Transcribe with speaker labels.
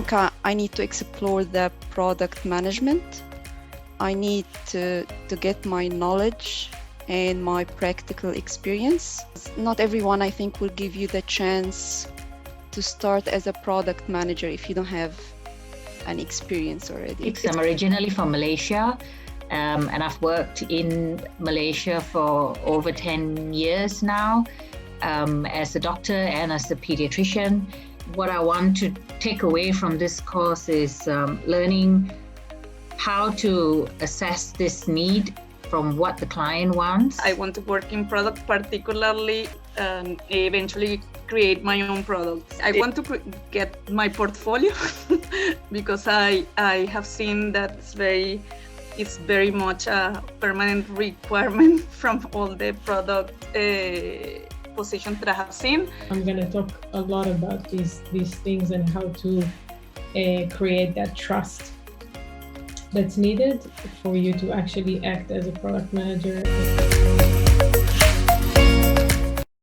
Speaker 1: think I need to explore the product management. I need to get my knowledge and my practical experience. Not everyone, I think, will give you the chance to start as a product manager if you don't have an experience already.
Speaker 2: I'm originally from Malaysia, and I've worked in Malaysia for over 10 years now as a doctor and as a pediatrician. What I want to take away from this course is learning how to assess this need from what the client wants.
Speaker 3: I want to work in product particularly and eventually create my own products. I want to get my portfolio because I have seen that it's very much a permanent requirement from all the product positions that I have seen.
Speaker 4: I'm going to talk a lot about these things and how to create that trust that's needed for you to actually act as a product manager.